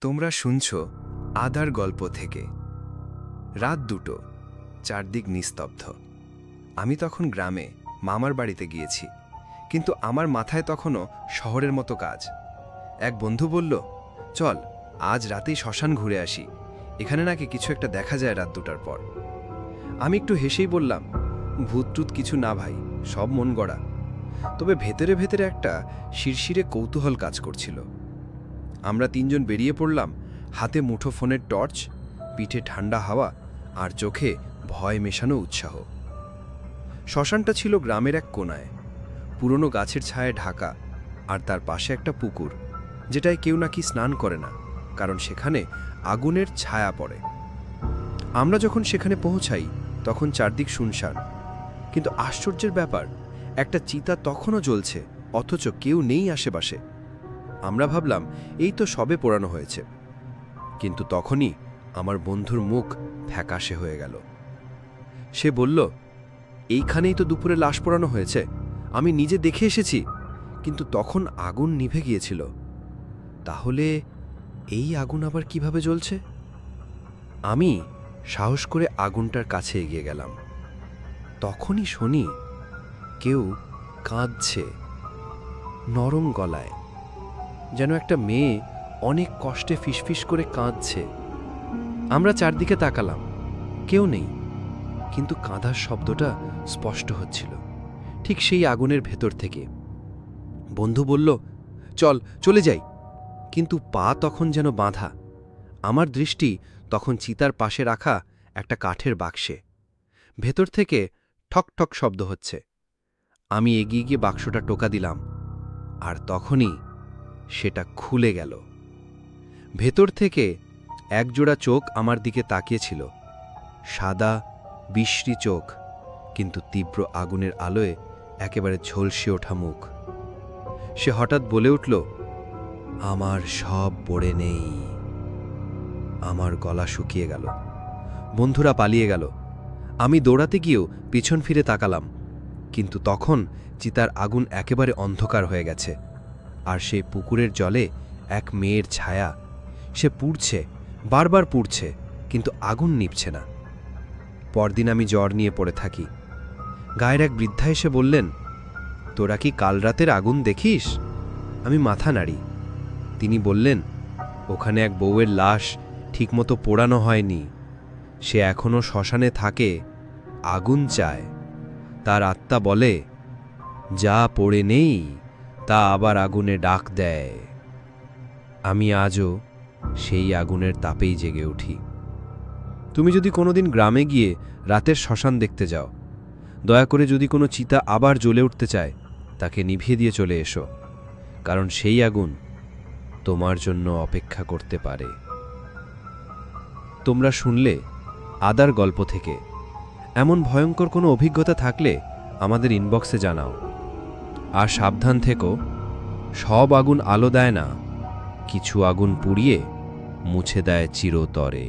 তোমরা শুনছ আদার গল্প থেকে। রাত 2টো, চারদিক নিস্তব্ধ। আমি তখন গ্রামে মামার বাড়িতে গিয়েছি, কিন্তু আমার মাথায় তখনও শহরের মতো কাজ। এক বন্ধু বলল, চল আজ রাতেই শ্মশান ঘুরে আসি, এখানে নাকি কিছু একটা দেখা যায় রাত 2টার পর। আমি একটু হেসেই বললাম, ভূতটুত কিছু না ভাই, সব মন গড়া। তবে ভেতরে ভেতরে একটা শিরশিরে কৌতূহল কাজ করছিল। আমরা 3জন বেরিয়ে পড়লাম, হাতে মুঠো ফোনের টর্চ, পিঠে ঠান্ডা হাওয়া আর চোখে ভয় মেশানো উৎসাহ। শ্মশানটা ছিল গ্রামের এক কোনায়, পুরনো গাছের ছায়ায় ঢাকা, আর তার পাশে একটা পুকুর, যেটায় কেউ নাকি স্নান করে না, কারণ সেখানে আগুনের ছায়া পড়ে। আমরা যখন সেখানে পৌঁছাই তখন চারদিক শুনশান, কিন্তু আশ্চর্যের ব্যাপার, একটা চিতা তখনও জ্বলছে, অথচ কেউ নেই আশেপাশে। আমরা ভাবলাম এই তো সবে পোড়ানো হয়েছে, কিন্তু তখনই আমার বন্ধুর মুখ ফ্যাকাশে হয়ে গেল। সে বলল, এইখানেই তো দুপুরে লাশ পোড়ানো হয়েছে, আমি নিজে দেখে এসেছি, কিন্তু তখন আগুন নিভে গিয়েছিল। তাহলে এই আগুন আবার কিভাবে জ্বলছে? আমি সাহস করে আগুনটার কাছে এগিয়ে গেলাম। তখনই শুনি কেউ কাঁদছে, নরম গলায়, যেন একটা মেয়ে অনেক কষ্টে ফিসফিস করে কাঁদছে। আমরা চারদিকে তাকালাম, কেউ নেই, কিন্তু কাঁদার শব্দটা স্পষ্ট হচ্ছিল, ঠিক সেই আগুনের ভেতর থেকে। বন্ধু বলল, চল চলে যাই, কিন্তু পা তখন যেন বাঁধা। আমার দৃষ্টি তখন চিতার পাশে রাখা একটা কাঠের বাক্সে। ভেতর থেকে ঠক ঠক শব্দ হচ্ছে। আমি এগিয়ে গিয়ে বাক্সটা টোকা দিলাম, আর তখনই সেটা খুলে গেল। ভেতর থেকে একজোড়া চোখ আমার দিকে তাকিয়েছিল, সাদা বিশ্রী চোখ, কিন্তু তীব্র আগুনের আলোয় একেবারে ঝলসে ওঠা মুখ। সে হঠাৎ বলে উঠল, আমার সব পড়ে নেই। আমার গলা শুকিয়ে গেল, বন্ধুরা পালিয়ে গেল। আমি দৌড়াতে গিয়েও পিছন ফিরে তাকালাম, কিন্তু তখন চিতার আগুন একেবারে অন্ধকার হয়ে গেছে, আর সেই পুকুরের জলে এক মেয়ের ছায়া। সে পুড়ছে, বারবার পুড়ছে, কিন্তু আগুন নিভছে না। পরদিন আমি জ্বর নিয়ে পড়ে থাকি। গায়ের এক বৃদ্ধা এসে বললেন, তোরা কি কাল রাতের আগুন দেখিস? আমি মাথা নাড়ি। তিনি বললেন, ওখানে এক বউয়ের লাশ ঠিকমতো পোড়ানো হয়নি, সে এখনো শ্মশানে থাকে, আগুন চায়। তার আত্মা বলে, যা পড়ে নেই তা আবার আগুনে ডাক দেয়। আমি আজও সেই আগুনের তাপেই জেগে উঠি। তুমি যদি কোনোদিন গ্রামে গিয়ে রাতের শ্মশান দেখতে যাও, দয়া করে যদি কোনো চিতা আবার জ্বলে উঠতে চায়, তাকে নিভিয়ে দিয়ে চলে এসো, কারণ সেই আগুন তোমার জন্য অপেক্ষা করতে পারে। তোমরা শুনলে আদার গল্প থেকে। এমন ভয়ঙ্কর কোনো অভিজ্ঞতা থাকলে আমাদের ইনবক্সে জানাও। আর সাবধান থেকো, সব আগুন আলো দেয় না, কিছু আগুন পুড়িয়ে মুছে দেয় চিরতরে।